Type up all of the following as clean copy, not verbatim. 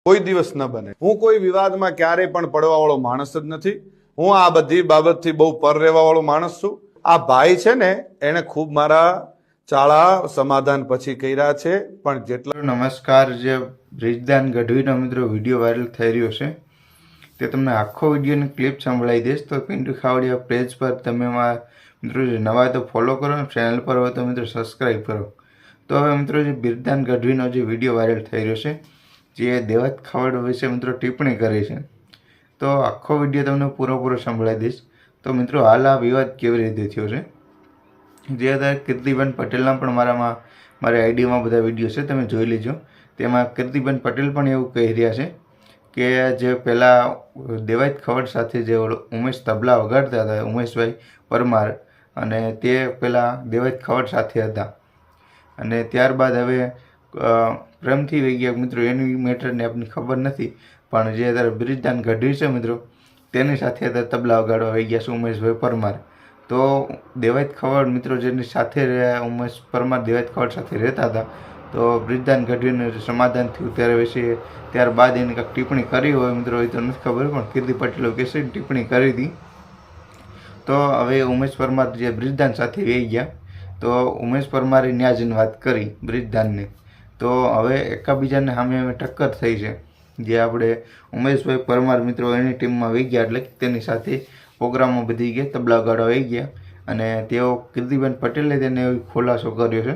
કોઈ દિવસ ન બને। હું કોઈ વિવાદમાં ક્યારેય પણ પડવાવાળો માણસ જ નથી। હું આ બધી બાબતથી બહુ પર રહેવાવાળો માણસ છું। આ ભાઈ છે ને એને ખૂબ મારા ચાળા સમાધાન પછી કર્યા છે, પણ જેટલા નમસ્કાર, જે બ્રિજદાન ગઢવીનો મિત્રો વિડીયો વાયરલ થઈ રહ્યો છે તે તમને આખો વિડીયોની ક્લિપ સંભળાવી દઈશ। તો પિન્ટુ ખાવડિયા પેજ પર તમે મિત્રો જે નવા તો ફોલો કરો, ચેનલ પર હોય તો મિત્રો સબસ્ક્રાઈબ કરો। તો હવે મિત્રો જે બ્રિજદાન ગઢવીનો જે વિડીયો વાયરલ થઈ રહ્યો છે, જે દેવત ખાવડ વિશે મિત્રો ટિપ્પણી કરી છે, તો આખો વિડીયો તમને પૂરો સંભળાવી દઈશ। તો મિત્રો હાલ આ વિવાદ કેવી રીતે થયો છે, જે અત્યારે કીર્તિબેન પટેલના પણ મારી આઈડીમાં બધા વિડીયો છે, તમે જોઈ લેજો। તેમાં કીર્તિબેન પટેલ પણ એવું કહી રહ્યા છે કે જે પહેલાં દેવાયત ખવડ સાથે જે ઉમેશ તબલા વગાડતા હતા, ઉમેશભાઈ પરમાર, અને તે પહેલાં દેવાયત ખવડ સાથે હતા, અને ત્યારબાદ હવે પ્રેમથી વહી ગયા મિત્રો, એની મેટરને આપની ખબર નથી, પણ જે અત્યારે બ્રિજદાન ગઢવી છે મિત્રો, તેની સાથે અત્યારે તબલા વગાડવા વહી ગયા છે ઉમેશભાઈ પરમાર। તો દેવાયત ખવડ મિત્રો જેની સાથે ઉમેશ પરમાર દેવાયત ખવડ સાથે રહેતા હતા, તો બ્રિજદાન ગઢવીનું સમાધાન થયું ત્યારબાદ એની કંઈક ટિપ્પણી કરી હોય મિત્રો, એ તો નથી ખબર, પણ કીર્તિ પટેલે કેસરી ટિપ્પણી કરી હતી। તો હવે ઉમેશ પરમાર જે બ્રિજદાન સાથે વહી ગયા, તો ઉમેશ પરમારે ન્યાજની વાત કરી બ્રિજદાનને, તો હવે એકાબીજાને સામે ટક્કર થઈ છે। જે આપણે ઉમેશભાઈ પરમાર મિત્રો એની ટીમમાં વહી ગયા, એટલે તેની સાથે પ્રોગ્રામમાં બધી ગયા, તબલા વગાડવા વહી ગયા, અને તેઓ કીર્તિબેન પટેલે તેને ખુલાસો કર્યો છે।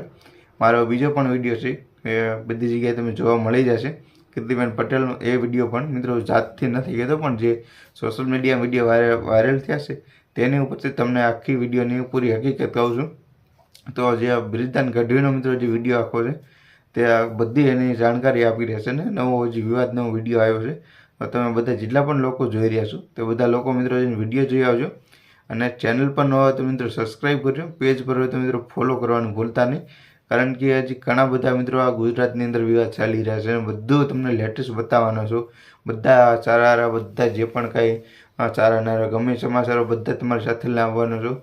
મારો બીજો પણ વિડીયો છે, એ બધી જગ્યાએ તમે જોવા મળી જશે। કીર્તિબેન પટેલનો એ વિડીયો પણ મિત્રો જાતથી નથી કહેતો, પણ જે સોશિયલ મીડિયા વિડીયો વાયરલ થયા છે તેની ઉપરથી તમને આખી વિડીયોની પૂરી હકીકત કહું છું। તો જે બ્રિજદાન ગઢવીનો મિત્રો જે વિડીયો આખો છે તે બધી એની જાણકારી આપી રહેશે ને નવો જે વિવાદનો વિડીયો આવ્યો છે, તો તમે બધા જેટલા પણ લોકો જોઈ રહ્યા છો તે બધા લોકો મિત્રો વિડીયો જોઈ આવજો, અને ચેનલ પર ન હોય તો મિત્રો સબસ્ક્રાઈબ કરજો, પેજ પર હોય તો મિત્રો ફોલો કરવાનું ભૂલતા નહીં, કારણ કે હજી ઘણા બધા મિત્રો આ ગુજરાતની અંદર વિવાદ ચાલી રહ્યા છે, બધું તમને લેટેસ્ટ બતાવવાનો છું। બધા સારા બધા જે પણ કાંઈ સારા ગમે સમાચારો બધા તમારી સાથે લાવવાનો છું।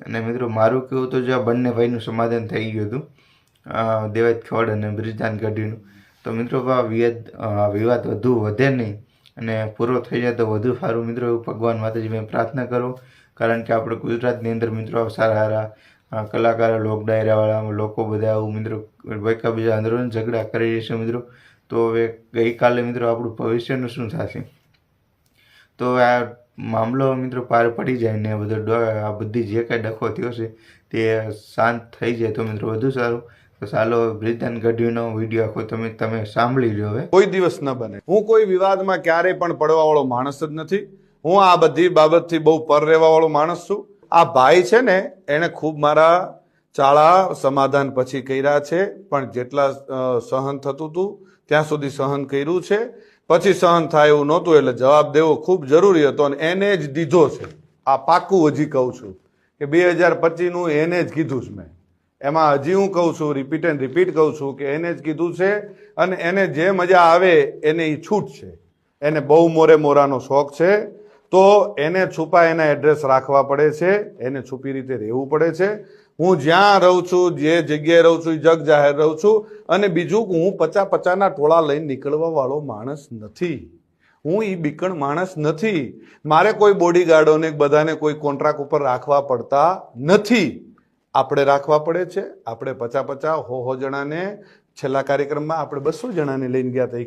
અને મિત્રો મારું કહેવું તો જો આ બંને ભાઈનું સમાધાન થઈ ગયું હતું, દેવાયત ખવડ અને બ્રિજદાન ગઢવીનું, તો મિત્રો વિવાદ વધુ વધે નહીં અને પૂરો થઈ જાય તો વધુ સારું મિત્રો, એવું ભગવાન માતાજી મેં પ્રાર્થના કરું, કારણ કે આપણે ગુજરાતની અંદર મિત્રો સારા કલાકારો, લોક ડાયરાવાળા લોકો બધા આવું મિત્રો એકબીજા અંદરોને ઝઘડા કરી છે મિત્રો। તો હવે ગઈકાલે મિત્રો આપણું ભવિષ્યનું શું થશે, તો આ મામલો મિત્રો પાર પડી જાય ને આ બધી જે કાંઈ ડખો થયો છે તે શાંત થઈ જાય તો મિત્રો વધુ સારું। તો ચાલો બ્રિજદાન ગઢવીનો વિડીયો આખો તમે સાંભળી લો। હવે કોઈ દિવસ ન બને। હું કોઈ વિવાદમાં ક્યારેય પણ પડવાવાળો માણસ જ નથી। હું આ બધી બાબતથી બહુ પર રહેવાવાળો માણસ છું। આ ભાઈ છે ને એને ખૂબ મારા ચાળા સમાધાન પછી કર્યા છે, પણ જેટલા સહન થતું હતું ત્યાં સુધી સહન કર્યું છે, પછી સહન થાય એવું નહોતું, એટલે જવાબ દેવો ખૂબ જરૂરી હતો, અને એને જ દીધો છે। આ પાકું હજી કહું છું કે 2025નું એને જ કીધું છે મેં, એમાં હજી હું કહું છું, રિપીટ કહું છું કે એને જ કીધું છે, અને એને જે મજા આવે એને એ છૂટ છે। એને બહુ મોરાનો શોખ છે, તો એને છુપા એના એડ્રેસ રાખવા પડે છે, એને છુપી રીતે રહેવું પડે છે। હું જ્યાં રહું છું, જે જગ્યાએ રહું છું, જગ જાહેર રહું છું, અને બીજું હું 50-50ના ટોળા લઈને નીકળવા વાળો માણસ નથી। હું એ બીકણ માણસ નથી। મારે કોઈ બોડીગાર્ડોને બધાને કોઈ કોન્ટ્રાક્ટ ઉપર રાખવા પડતા નથી, આપણે રાખવા પડે છે। આપણે 50-50 100 જણાને છેલ્લા કાર્યક્રમમાં આપણે 200 જણાને લઈને ગયા હતા।